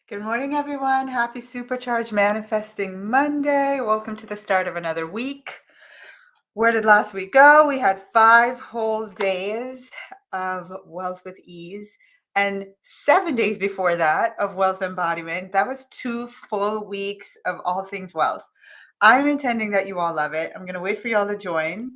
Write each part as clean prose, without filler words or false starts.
Good morning, everyone. Happy Supercharged Manifesting Monday. Welcome to the start of another week. Where did last week go? We had 5 whole days of Wealth with Ease and 7 days before that of Wealth Embodiment. That was 2 full weeks of all things wealth. I'm intending that you all love it. I'm going to wait for you all to join.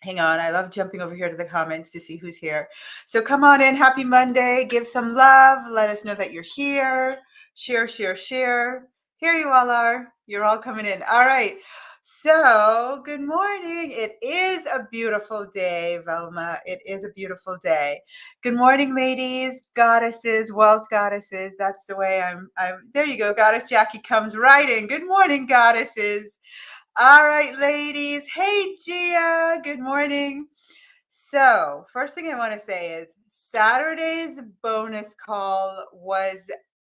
Hang on, I love jumping over here to the comments to see who's here. So come on in. Happy Monday. Give some love. Let us know that you're here. Share, share, share. Here you all are. You're all coming in. All right. So good morning. It is a beautiful day, Velma. It is a beautiful day. Good morning, ladies, goddesses, wealth goddesses. That's the way I'm there you go. Goddess Jackie comes right in. Good morning, goddesses. All right, ladies. Hey, Gia. Good morning. So, first thing I want to say is Saturday's bonus call was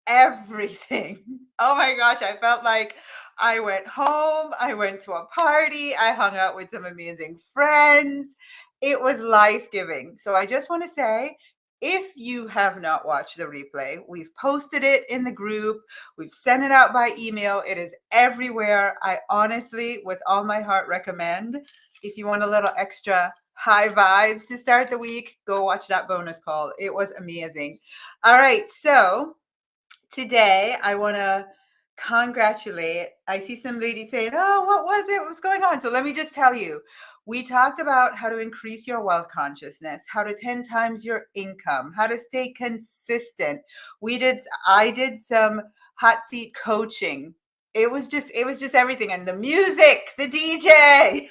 everything. Oh my gosh, I felt like I went home, I went to a party, I hung out with some amazing friends. It was life-giving. So, I just want to say, if you have not watched the replay, we've posted it in the group. We've sent it out by email. It is everywhere. I honestly, with all my heart, recommend if you want a little extra high vibes to start the week, go watch that bonus call. It was amazing. All right. So today I want to congratulate. I see some ladies saying, oh, what was it? What's going on? So let me just tell you. We talked about how to increase your wealth consciousness, how to 10 times your income, how to stay consistent. I did some hot seat coaching. It was just everything. And the music, the DJ,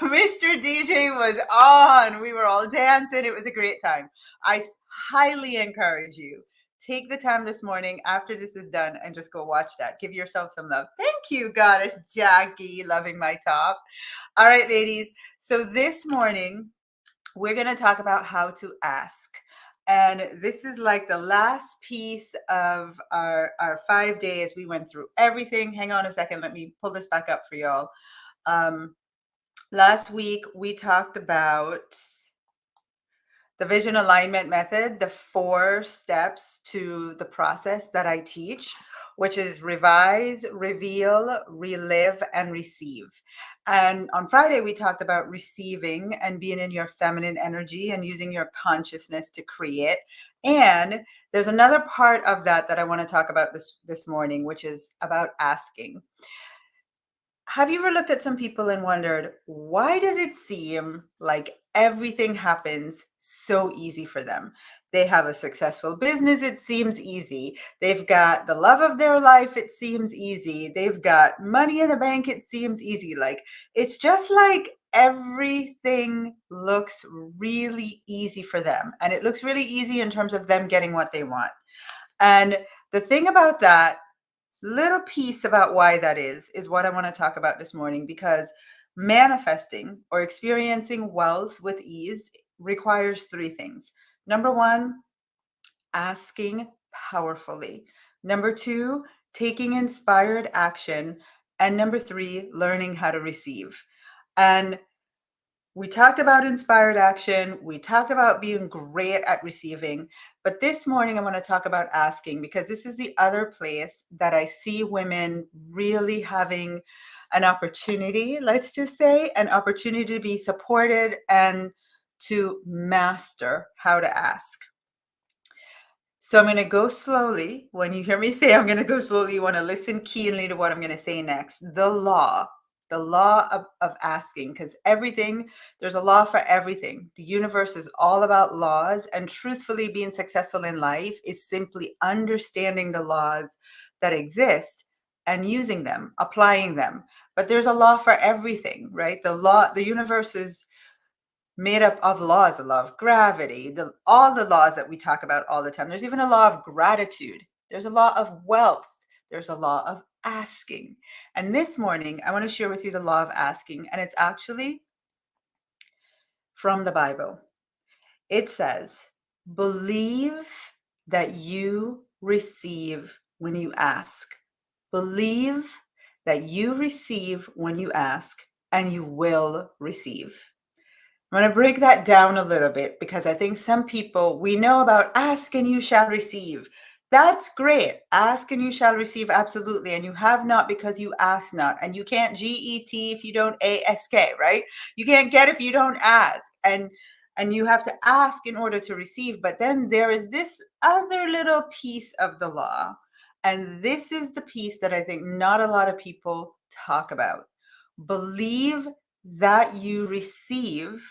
Mr. DJ was on. We were all dancing. It was a great time. I highly encourage you. Take the time this morning after this is done and just go watch that. Give yourself some love. Thank you, Goddess Jackie, loving my top. All right, ladies. So this morning, we're going to talk about how to ask. And this is like the last piece of our 5 days. We went through everything. Hang on a second. Let me pull this back up for y'all. Last week, we talked about the vision alignment method, the 4 steps to the process that I teach, which is revise, reveal, relive, and receive. And on Friday, we talked about receiving and being in your feminine energy and using your consciousness to create. And there's another part of that I want to talk about this morning, which is about asking. Have you ever looked at some people and wondered, why does it seem like everything happens so easy for them? They have a successful business, it seems easy. They've got the love of their life, it seems easy. They've got money in the bank, it seems easy. Like, it's just like everything looks really easy for them. And it looks really easy in terms of them getting what they want. And the thing about that, little piece about why that is what I want to talk about this morning, because manifesting or experiencing wealth with ease requires 3 things. Number 1, asking powerfully. Number 2, taking inspired action. And number 3, learning how to receive. And we talked about inspired action. We talked about being great at receiving. But this morning, I want to talk about asking, because this is the other place that I see women really having an opportunity, let's just say, an opportunity to be supported and to master how to ask. So I'm going to go slowly. When you hear me say I'm going to go slowly, you want to listen keenly to what I'm going to say next. The law of asking, because there's a law for everything. The universe is all about laws, and truthfully, being successful in life is simply understanding the laws that exist and using them, applying them. But there's a law for everything, right? The universe is made up of laws, the law of gravity, all the laws that we talk about all the time. There's even a law of gratitude. There's a law of wealth. There's a law of asking. And this morning, I want to share with you the law of asking. And it's actually from the Bible. It says, believe that you receive when you ask. Believe that you receive when you ask, and you will receive. I'm going to break that down a little bit, because I think some people, we know about ask and you shall receive. That's great. Ask and you shall receive, absolutely. And you have not because you ask not. And you can't GET if you don't ASK, right? You can't get if you don't ask. And you have to ask in order to receive. But then there is this other little piece of the law. And this is the piece that I think not a lot of people talk about. Believe that you receive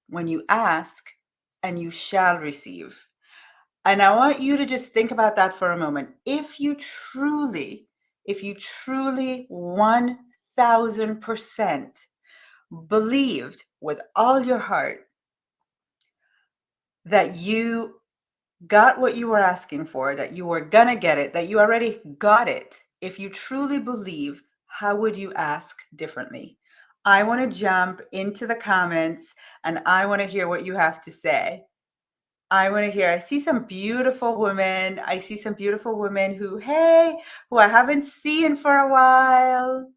when you ask, and you shall receive. And I want you to just think about that for a moment. If you truly 1000% believed with all your heart that you got what you were asking for, that you were going to get it, that you already got it, if you truly believe, how would you ask differently? I want to jump into the comments and I want to hear what you have to say. I want to hear. I see some beautiful women. I see some beautiful women who, hey, who I haven't seen for a while.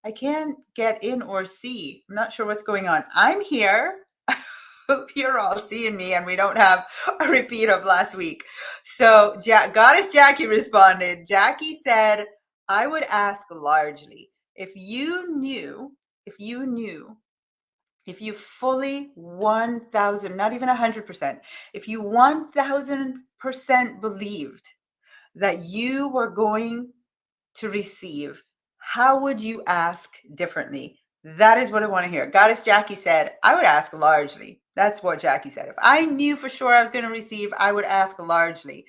I can't get in or see. I'm not sure what's going on. I'm here. Hope you're all seeing me and we don't have a repeat of last week. So Goddess Jackie responded. Jackie said, I would ask largely. If you fully 1000, not even 100%, if you 1000% believed that you were going to receive, how would you ask differently? That is what I want to hear. Goddess Jackie said, I would ask largely. That's what Jackie said. If I knew for sure I was going to receive, I would ask largely.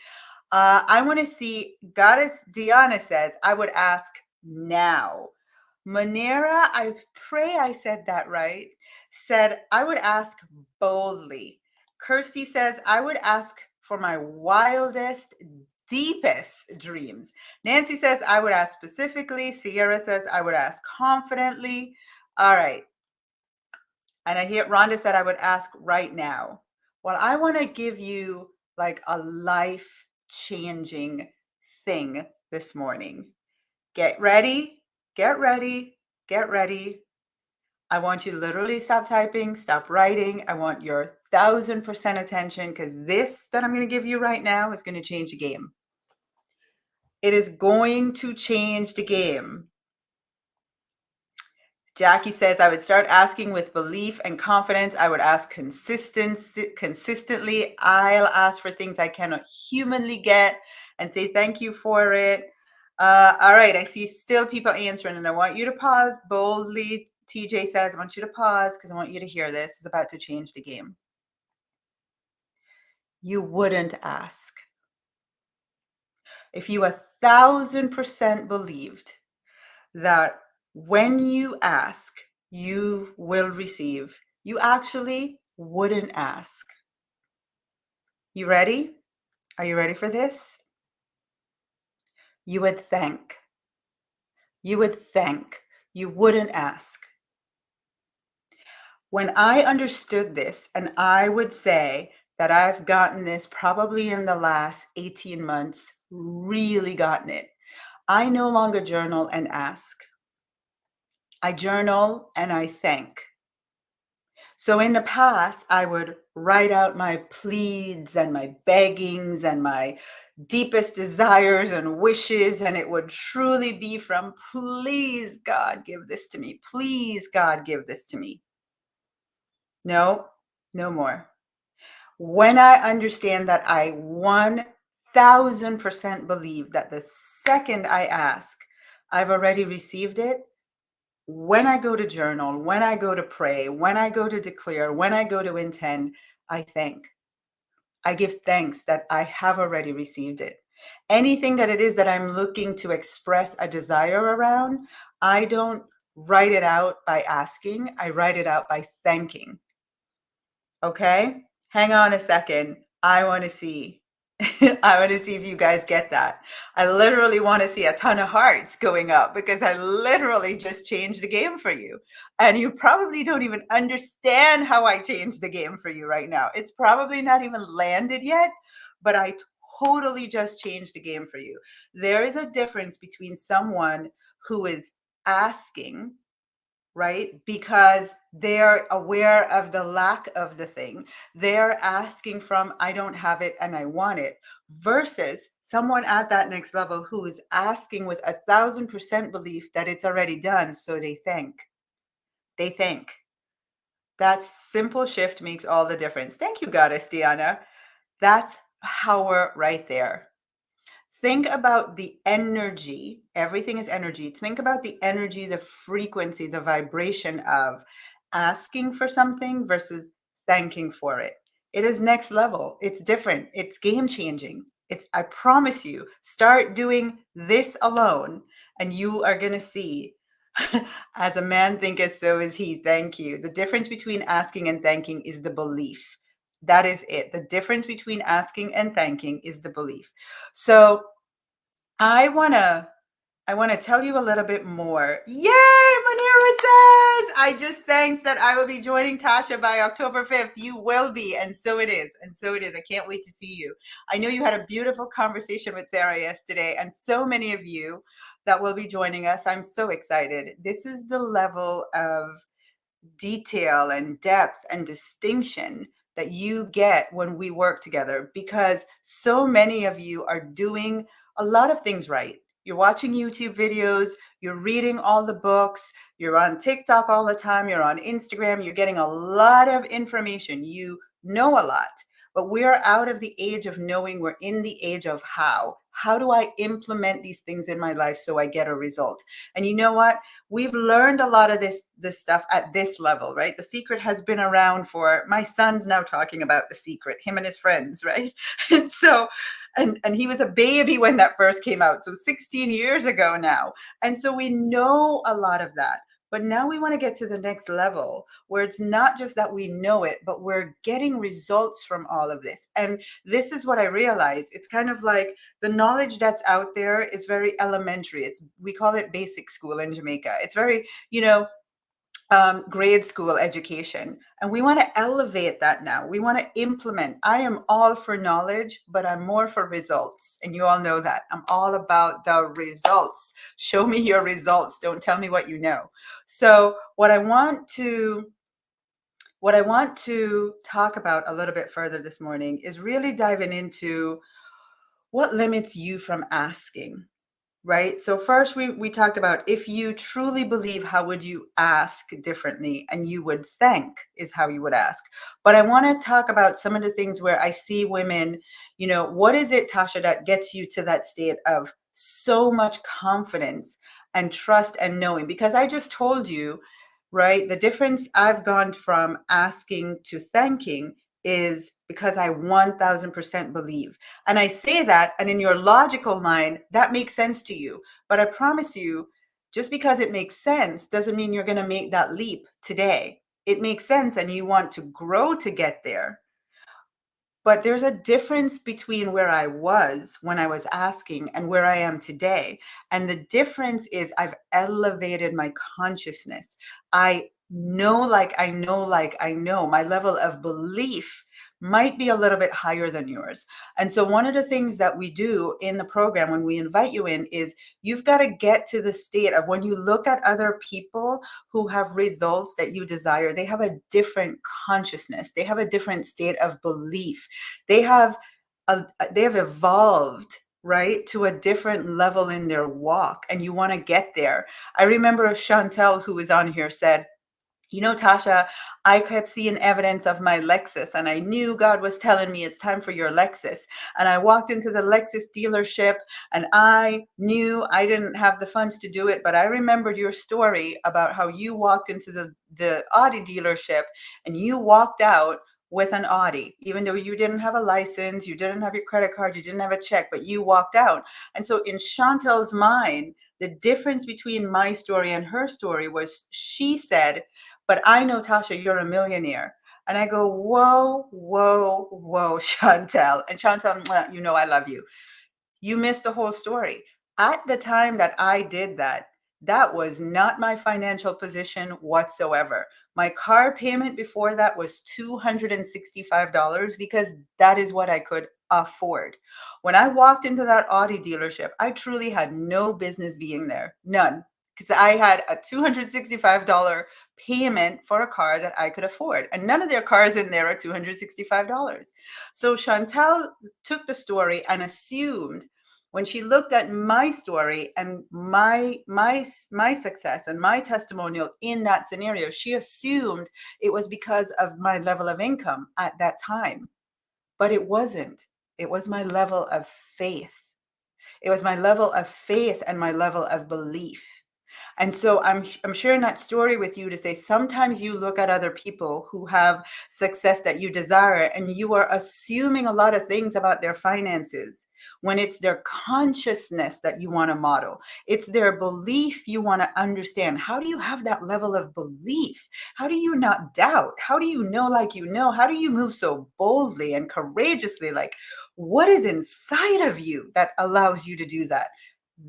I want to see, Goddess Diana says, I would ask now. Manera, I pray I said that right, said, I would ask boldly. Kirsty says, I would ask for my wildest, deepest dreams. Nancy says, I would ask specifically. Sierra says, I would ask confidently. All right. And I hear Rhonda said, I would ask right now. Well, I want to give you like a life changing thing this morning. Get ready, get ready, get ready. I want you to literally stop typing, stop writing. I want your 1000% attention because this that I'm going to give you right now is going to change the game. It is going to change the game. Jackie says, I would start asking with belief and confidence. I would ask consistently. I'll ask for things I cannot humanly get and say thank you for it. All right, I see still people answering, and I want you to pause boldly. TJ says, I want you to pause because I want you to hear this. It's about to change the game. You wouldn't ask. If you 1000% believed that when you ask, you will receive, you actually wouldn't ask. You ready? Are you ready for this? You would thank. You would thank. You wouldn't ask. When I understood this, and I would say that I've gotten this probably in the last 18 months, really gotten it. I no longer journal and ask. I journal and I thank. So in the past, I would write out my pleads and my beggings and my deepest desires and wishes, and it would truly be from, please, God, give this to me. Please, God, give this to me. No, no more. When I understand that I 1000% believe that the second I ask, I've already received it. When I go to journal, when I go to pray, when I go to declare, when I go to intend, I thank. I give thanks that I have already received it. Anything that it is that I'm looking to express a desire around, I don't write it out by asking, I write it out by thanking. Okay? Hang on a second. I want to see. I want to see if you guys get that. I literally want to see a ton of hearts going up because I literally just changed the game for you. And you probably don't even understand how I changed the game for you right now. It's probably not even landed yet, but I totally just changed the game for you. There is a difference between someone who is asking, right? Because they're aware of the lack of the thing. They're asking from, I don't have it and I want it, versus someone at that next level who is asking with 1,000% belief that it's already done. So they think that simple shift makes all the difference. Thank you, Goddess Diana. That's power right there. Think about the energy. Everything is energy. Think about the energy, the frequency, the vibration of asking for something versus thanking for it. It is next level. It's different. It's game changing. I promise you, start doing this alone, and you are going to see, as a man thinketh, so is he. Thank you. The difference between asking and thanking is the belief. That is it. The difference between asking and thanking is the belief. So I wanna tell you a little bit more. Yay, Manira says, I just thanks that I will be joining Tasha by October 5th. You will be, and so it is. And so it is. I can't wait to see you. I know you had a beautiful conversation with Sarah yesterday, and so many of you that will be joining us. I'm so excited. This is the level of detail and depth and distinction that you get when we work together, because so many of you are doing a lot of things right. You're watching YouTube videos, you're reading all the books, you're on TikTok all the time, you're on Instagram, you're getting a lot of information. You know a lot, but we're out of the age of knowing. We're in the age of how. How do I implement these things in my life so I get a result? And you know what? We've learned a lot of this stuff at this level, right? The Secret has been around for, my son's now talking about The Secret, him and his friends, right? And so and he was a baby when that first came out, so 16 years ago now. And so we know a lot of that. But now we want to get to the next level where it's not just that we know it, but we're getting results from all of this. And this is what I realize. It's kind of like the knowledge that's out there is very elementary. We call it basic school in Jamaica. It's very, grade school education. And we want to elevate that now. We want to implement. I am all for knowledge, but I'm more for results. And you all know that. I'm all about the results. Show me your results. Don't tell me what you know. So what I want to talk about a little bit further this morning is really diving into what limits you from asking. Right. So first we talked about, if you truly believe, how would you ask differently? And you would thank is how you would ask. But I want to talk about some of the things where I see women, what is it, Tasha, that gets you to that state of so much confidence and trust and knowing? Because I just told you, right, the difference I've gone from asking to thanking is because I 1000% believe. And I say that, and in your logical mind, that makes sense to you. But I promise you, just because it makes sense doesn't mean you're going to make that leap today. It makes sense and you want to grow to get there. But there's a difference between where I was when I was asking and where I am today. And the difference is I've elevated my consciousness. I know, like I know, like I know. My level of belief might be a little bit higher than yours. And so one of the things that we do in the program when we invite you in is you've got to get to the state of, when you look at other people who have results that you desire, they have a different consciousness. They have a different state of belief. They have evolved, right, to a different level in their walk, and you want to get there. I remember Chantel, who was on here, said, Tasha, I kept seeing evidence of my Lexus, and I knew God was telling me it's time for your Lexus. And I walked into the Lexus dealership, and I knew I didn't have the funds to do it, but I remembered your story about how you walked into the Audi dealership and you walked out with an Audi, even though you didn't have a license, you didn't have your credit card, you didn't have a check, but you walked out. And so in Chantel's mind, the difference between my story and her story was, she said, but I know, Tasha, you're a millionaire. And I go, whoa, whoa, whoa, Chantel. And Chantel, I love you. You missed the whole story. At the time that I did that, that was not my financial position whatsoever. My car payment before that was $265 because that is what I could afford. When I walked into that Audi dealership, I truly had no business being there. None. Because I had a $265 payment for a car that I could afford. And none of their cars in there are $265. So Chantel took the story and assumed, when she looked at my story and my success and my testimonial in that scenario, she assumed it was because of my level of income at that time. But it wasn't. It was my level of faith. It was my level of faith and my level of belief. And so I'm sharing that story with you to say sometimes you look at other people who have success that you desire and you are assuming a lot of things about their finances when it's their consciousness that you want to model. It's their belief you want to understand. How do you have that level of belief? How do you not doubt? How do you know like you know? How do you move so boldly and courageously? Like, what is inside of you that allows you to do that?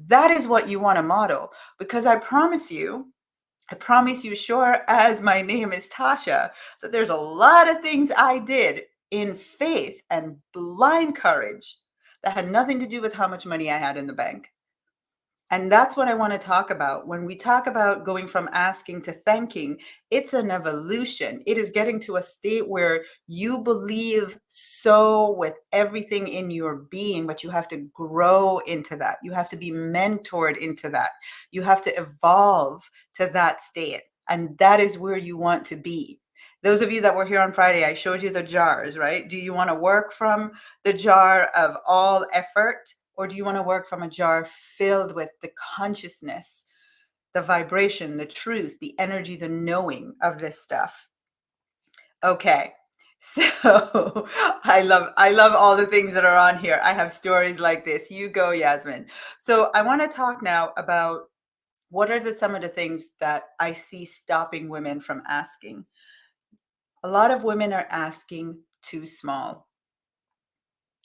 That is what you want to model, because I promise you, sure as my name is Tasha, that there's a lot of things I did in faith and blind courage that had nothing to do with how much money I had in the bank. And that's what I want to talk about. When we talk about going from asking to thanking, it's an evolution. It is getting to a state where you believe so with everything in your being, but you have to grow into that. You have to be mentored into that. You have to evolve to that state. And that is where you want to be. Those of you that were here on Friday, I showed you the jars, right? Do you want to work from the jar of all effort? Or do you want to work from a jar filled with the consciousness, the vibration, the truth, the energy, the knowing of this stuff? Okay. So I love all the things that are on here. I have stories like this. You go, Yasmin. So I want to talk now about what are some of the things that I see stopping women from asking. A lot of women are asking too small.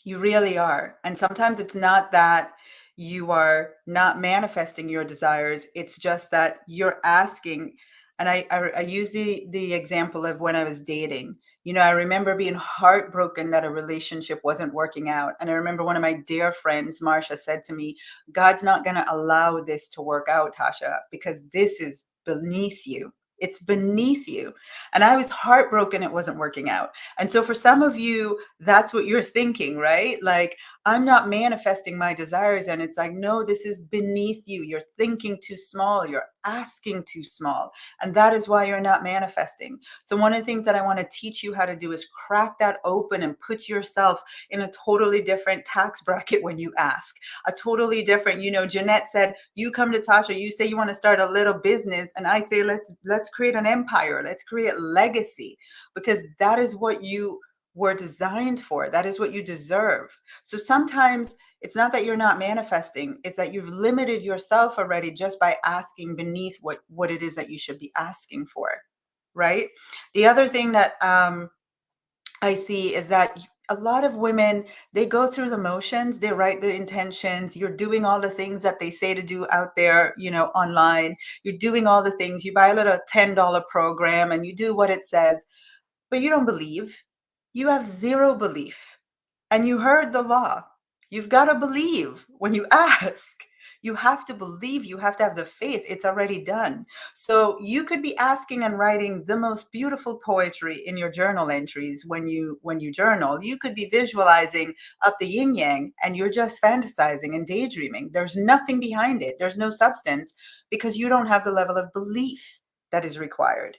You really are. And sometimes it's not that you are not manifesting your desires. It's just that you're asking. And I use the example of when I was dating. You know, I remember being heartbroken that a relationship wasn't working out. And I remember one of my dear friends, Marsha, said to me, God's not going to allow this to work out, Tasha, because this is beneath you. It's beneath you. And I was heartbroken it wasn't working out. And so for some of you, that's what you're thinking, right? Like, I'm not manifesting my desires. And it's like, no, this is beneath you. You're thinking too small. You're asking too small. And that is why you're not manifesting. So one of the things that I want to teach you how to do is crack that open and put yourself in a totally different tax bracket when you ask. A totally different, you know, Jeanette said, you come to Tasha, you say you want to start a little business. And I say, let's create an empire. Let's create legacy, because that is what you were designed for. That is what you deserve. So sometimes it's not that you're not manifesting, it's that you've limited yourself already just by asking beneath what it is that you should be asking for, right? The other thing that I see is that a lot of women, they go through the motions, they write the intentions, you're doing all the things that they say to do out there, you know, online. You're doing all the things, you buy a little $10 program and you do what it says, but you don't believe. You have zero belief. And you heard the law. You've got to believe when you ask. You have to believe. You have to have the faith. It's already done. So you could be asking and writing the most beautiful poetry in your journal entries when you journal. You could be visualizing up the yin yang and you're just fantasizing and daydreaming. There's nothing behind it. There's no substance because you don't have the level of belief that is required.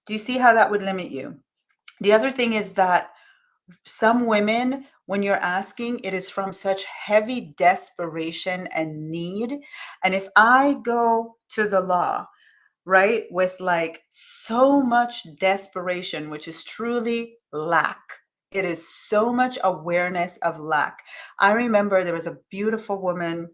Do you see how that would limit you? The other thing is that some women, when you're asking, it is from such heavy desperation and need. And if I go to the law, right, with like so much desperation, which is truly lack, it is so much awareness of lack. I remember there was a beautiful woman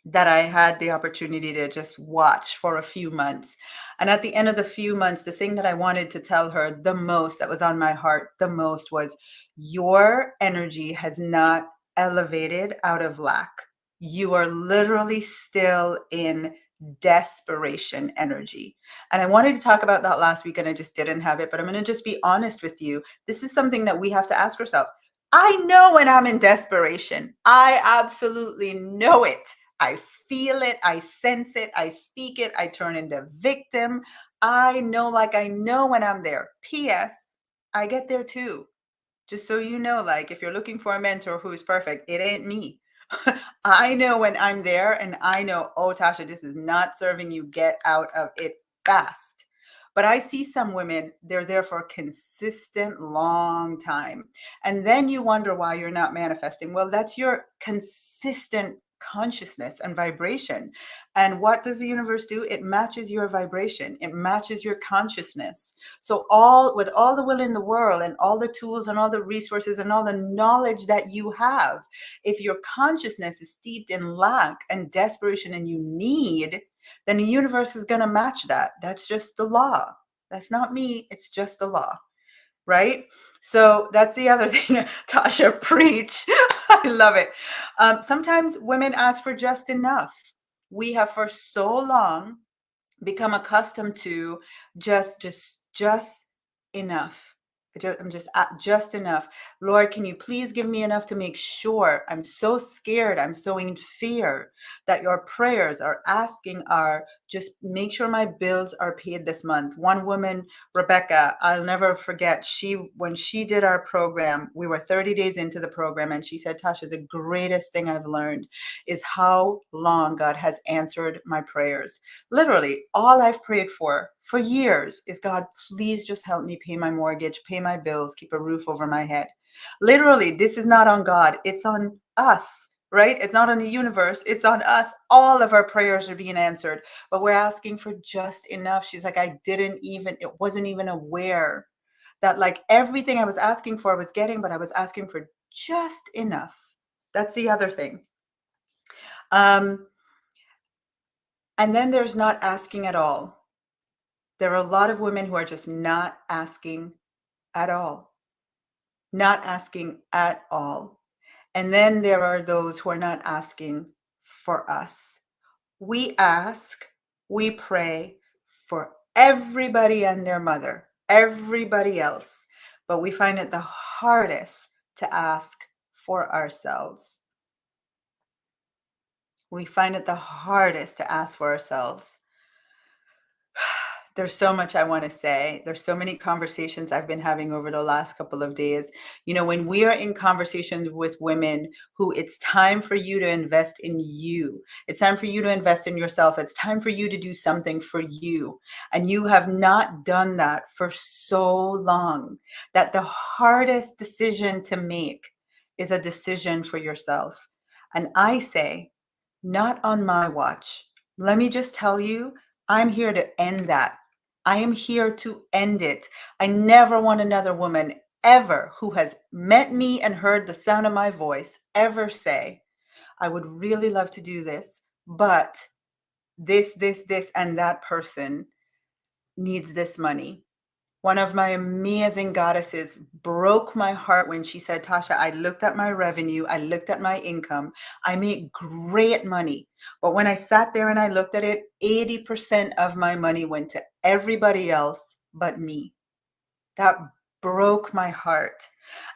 that I had the opportunity to just watch for a few months. And at the end of the few months, the thing that I wanted to tell her the most, that was on my heart the most, was your energy has not elevated out of lack. You are literally still in desperation energy. And I wanted to talk about that last week and I just didn't have it, but I'm going to just be honest with you. This is something that we have to ask ourselves. I know when I'm in desperation. I absolutely know it. I feel it, I sense it, I speak it, I turn into victim. I know, like I know when I'm there. P.S. I get there too. Just so you know, like if you're looking for a mentor who's perfect, it ain't me. I know when I'm there and I know, oh, Tasha, this is not serving you. Get out of it fast. But I see some women, they're there for a consistent long time. And then you wonder why you're not manifesting. Well, that's your consistent consciousness and vibration. And what does the universe do? It matches your vibration, it matches your consciousness. So all with all the will in the world and all the tools and all the resources and all the knowledge that you have, if your consciousness is steeped in lack and desperation and you need, then the universe is going to match that. That's just the law. That's not me. It's just the law. Right? So that's the other thing. Tasha, preach. I love it. Sometimes women ask for just enough. We have for so long become accustomed to just enough. I'm just at just enough. Lord, can you please give me enough to make sure? I'm so scared. I'm so in fear that your prayers are asking are just make sure my bills are paid this month. One woman, Rebecca, I'll never forget. When she did our program, we were 30 days into the program, and she said, Tasha, the greatest thing I've learned is how long God has answered my prayers. Literally, all I've prayed for years is, God, please just help me pay my mortgage, pay my bills, keep a roof over my head. Literally, this is not on God. It's on us, right? It's not on the universe. It's on us. All of our prayers are being answered, but we're asking for just enough. She's like, it wasn't even aware that like everything I was asking for I was getting, but I was asking for just enough. That's the other thing. And then there's not asking at all. There are a lot of women who are just not asking at all, not asking at all. And then there are those who are not asking for us. We ask, we pray for everybody and their mother, everybody else, but we find it the hardest to ask for ourselves. We find it the hardest to ask for ourselves. There's so much I want to say. There's so many conversations I've been having over the last couple of days. You know, when we are in conversations with women who it's time for you to invest in you, it's time for you to invest in yourself, it's time for you to do something for you, and you have not done that for so long that the hardest decision to make is a decision for yourself. And I say, not on my watch. Let me just tell you, I'm here to end that. I am here to end it. I never want another woman ever who has met me and heard the sound of my voice ever say, I would really love to do this, but this, and that person needs this money. One of my amazing goddesses broke my heart when she said, Tasha, I looked at my revenue, I looked at my income, I make great money. But when I sat there and I looked at it, 80% of my money went to everybody else but me. That broke my heart.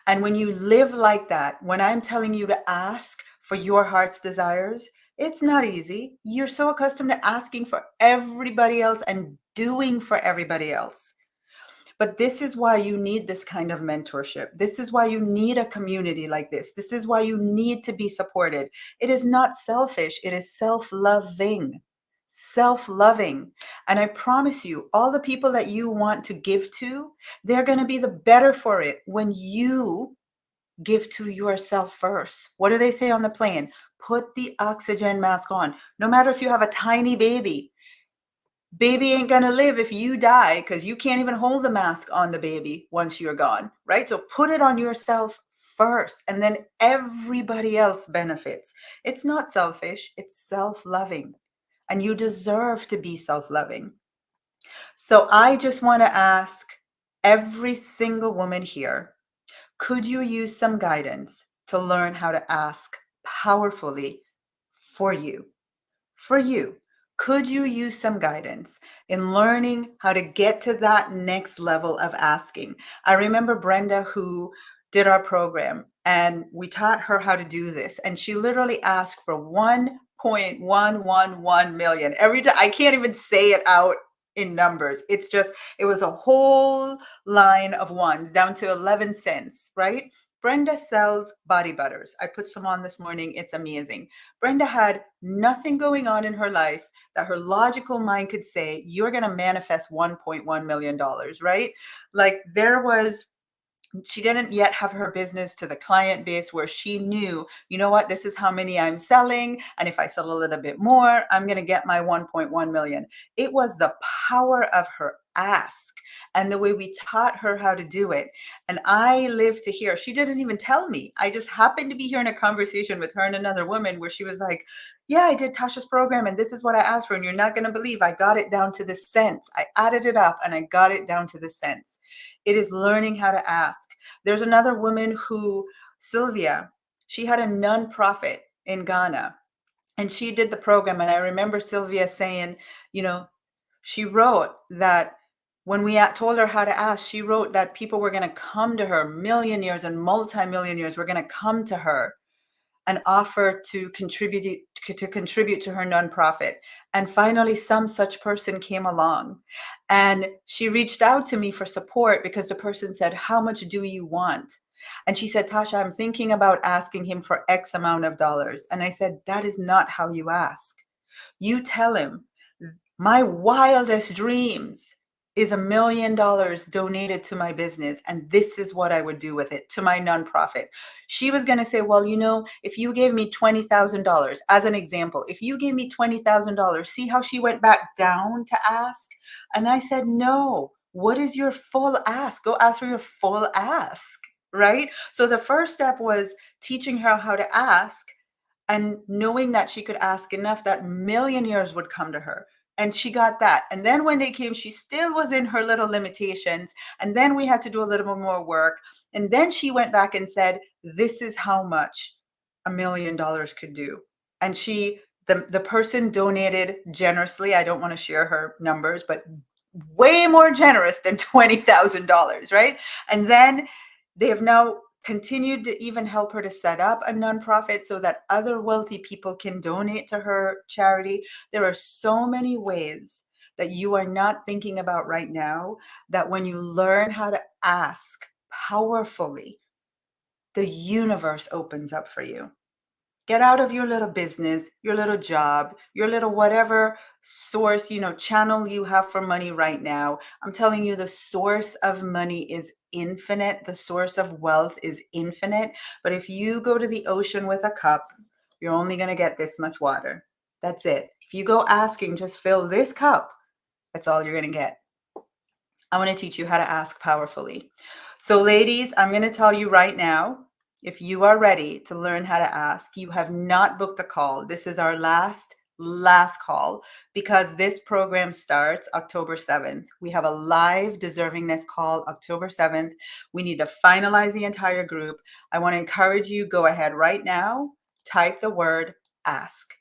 And when you live like that, when I'm telling you to ask for your heart's desires, it's not easy. You're so accustomed to asking for everybody else and doing for everybody else. But this is why you need this kind of mentorship. This is why you need a community like this. This is why you need to be supported. It is not selfish, it is self-loving. Self-loving. And I promise you, all the people that you want to give to, they're going to be the better for it when you give to yourself first. What do they say on the plane? Put the oxygen mask on. No matter if you have a tiny baby, baby ain't gonna live if you die because you can't even hold the mask on the baby once you're gone, right? So put it on yourself first, and then everybody else benefits. It's not selfish, it's self-loving, and you deserve to be self-loving. So I just want to ask every single woman here, could you use some guidance to learn how to ask powerfully for you? For you, could you use some guidance in learning how to get to that next level of asking? I remember Brenda, who did our program, and we taught her how to do this. And she literally asked for 1.111 million. Every time I can't even say it out in numbers. It's just, it was a whole line of ones down to 11 cents, right? Brenda sells body butters. I put some on this morning. It's amazing. Brenda had nothing going on in her life that her logical mind could say, you're going to manifest $1.1 million, right? Like she didn't yet have her business to the client base where she knew, you know what, this is how many I'm selling. And if I sell a little bit more, I'm going to get my 1.1 million. It was the power of her ask and the way we taught her how to do it. And I lived to hear, she didn't even tell me. I just happened to be hearing a conversation with her and another woman where she was like, yeah, I did Tasha's program and this is what I asked for. And you're not going to believe I got it down to the cents. I added it up and I got it down to the cents. It is learning how to ask. There's another woman who, Sylvia, she had a nonprofit in Ghana and she did the program. And I remember Sylvia saying, you know, she wrote that when we told her how to ask, she wrote that people were going to come to her, millionaires and multimillionaires were going to come to her and offer to contribute to her nonprofit. And finally, some such person came along and she reached out to me for support because the person said, how much do you want? And she said, Tasha, I'm thinking about asking him for X amount of dollars. And I said, that is not how you ask. You tell him, my wildest dreams is $1 million donated to my business. And this is what I would do with it, to my nonprofit. She was going to say, well, you know, if you gave me $20,000, as an example, if you gave me $20,000, see how she went back down to ask? And I said, no, what is your full ask? Go ask for your full ask, right? So the first step was teaching her how to ask and knowing that she could ask enough that millionaires would come to her. And she got that. And then when they came, she still was in her little limitations. And then we had to do a little bit more work. And then she went back and said, this is how much $1 million could do. And the person donated generously. I don't want to share her numbers, but way more generous than $20,000, right? And then they have now continued to even help her to set up a nonprofit so that other wealthy people can donate to her charity. There are so many ways that you are not thinking about right now that when you learn how to ask powerfully, the universe opens up for you. Get out of your little business, your little job, your little whatever source, channel you have for money right now. I'm telling you, the source of money is infinite. The source of wealth is infinite. But if you go to the ocean with a cup, you're only going to get this much water. That's it. If you go asking, just fill this cup, that's all you're going to get. I want to teach you how to ask powerfully. So ladies, I'm going to tell you right now, if you are ready to learn how to ask, you have not booked a call. This is our last call because this program starts October 7th. We have a live deservingness call October 7th. We need to finalize the entire group. I want to encourage you, go ahead right now, type the word ask.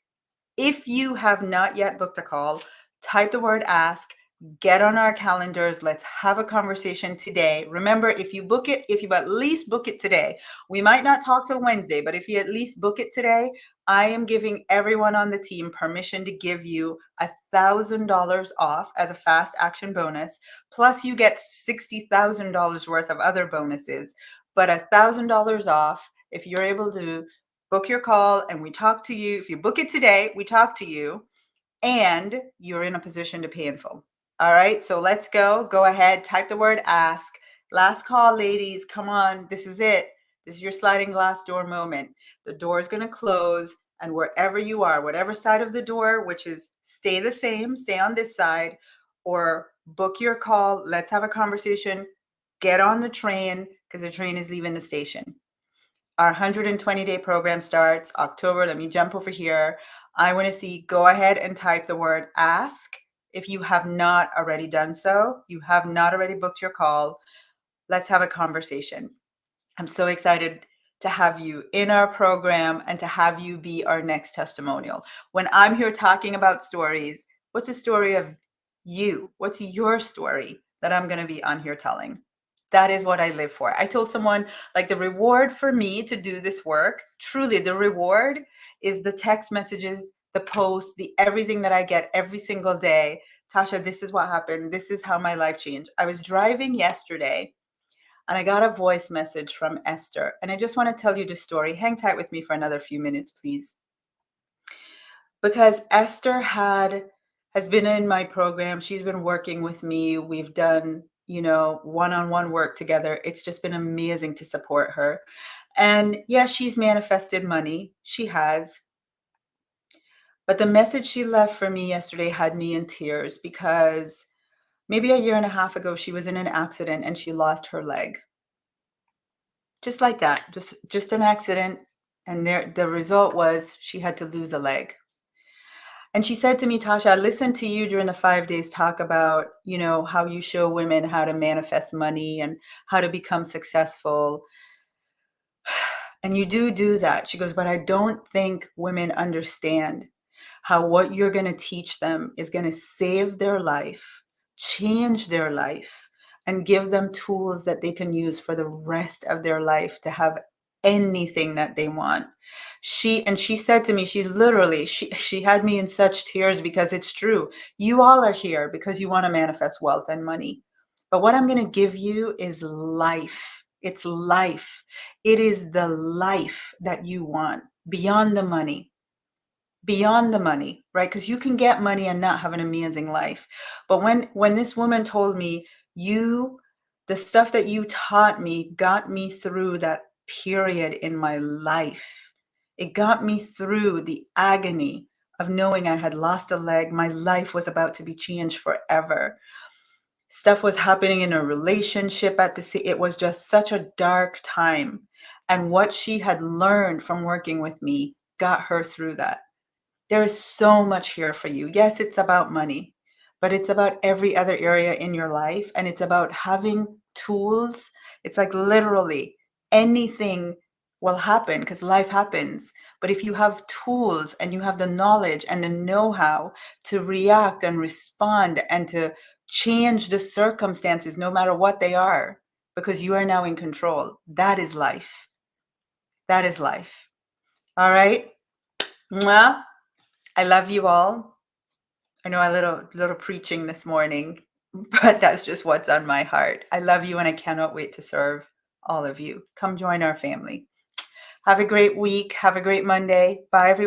If you have not yet booked a call, type the word ask. Get on our calendars. Let's have a conversation today. Remember, if you at least book it today, we might not talk till Wednesday, but if you at least book it today, I am giving everyone on the team permission to give you $1,000 off as a fast action bonus. Plus you get $60,000 worth of other bonuses, but $1,000 off if you're able to book your call and we talk to you. If you book it today, we talk to you and you're in a position to pay in full. All right, so let's go. Go ahead, type the word ask. Last call, ladies. Come on, this is it. This is your sliding glass door moment. The door is going to close, and wherever you are, whatever side of the door, which is stay the same, stay on this side, or book your call. Let's have a conversation. Get on the train because the train is leaving the station. Our 120-day program starts October. Let me jump over here. I want to see, go ahead and type the word ask. If you have not already done so, you have not already booked your call, let's have a conversation. I'm so excited to have you in our program and to have you be our next testimonial. When I'm here talking about stories, what's a story of you? What's your story that I'm going to be on here telling? That is what I live for. I told someone, like, the reward for me to do this work, truly the reward is the text messages the posts, the everything that I get every single day. Tasha, this is what happened. This is how my life changed. I was driving yesterday and I got a voice message from Esther. And I just want to tell you the story. Hang tight with me for another few minutes, please. Because Esther has been in my program. She's been working with me. We've done, one-on-one work together. It's just been amazing to support her. And yeah, she's manifested money. She has. But the message she left for me yesterday had me in tears because maybe a year and a half ago, she was in an accident and she lost her leg. Just like that, just an accident. And the result was she had to lose a leg. And she said to me, Tasha, I listened to you during the 5 days talk about, how you show women how to manifest money and how to become successful. And you do that. She goes, but I don't think women understand how what you're going to teach them is going to save their life, change their life, and give them tools that they can use for the rest of their life to have anything that they want. She said to me, she had me in such tears because it's true. You all are here because you want to manifest wealth and money. But what I'm going to give you is life. It's life. It is the life that you want beyond the money. Beyond the money, right? Because you can get money and not have an amazing life. But when this woman told me, the stuff that you taught me got me through that period in my life. It got me through the agony of knowing I had lost a leg. My life was about to be changed forever. Stuff was happening in a relationship it was just such a dark time. And what she had learned from working with me got her through that. There is so much here for you. Yes, it's about money, but it's about every other area in your life. And it's about having tools. It's like literally anything will happen because life happens. But if you have tools and you have the knowledge and the know-how to react and respond and to change the circumstances, no matter what they are, because you are now in control, that is life. That is life. All right. Mwah. I love you all. I know a little preaching this morning, but that's just what's on my heart. I love you and I cannot wait to serve all of you. Come join our family. Have a great week. Have a great Monday. Bye, everyone.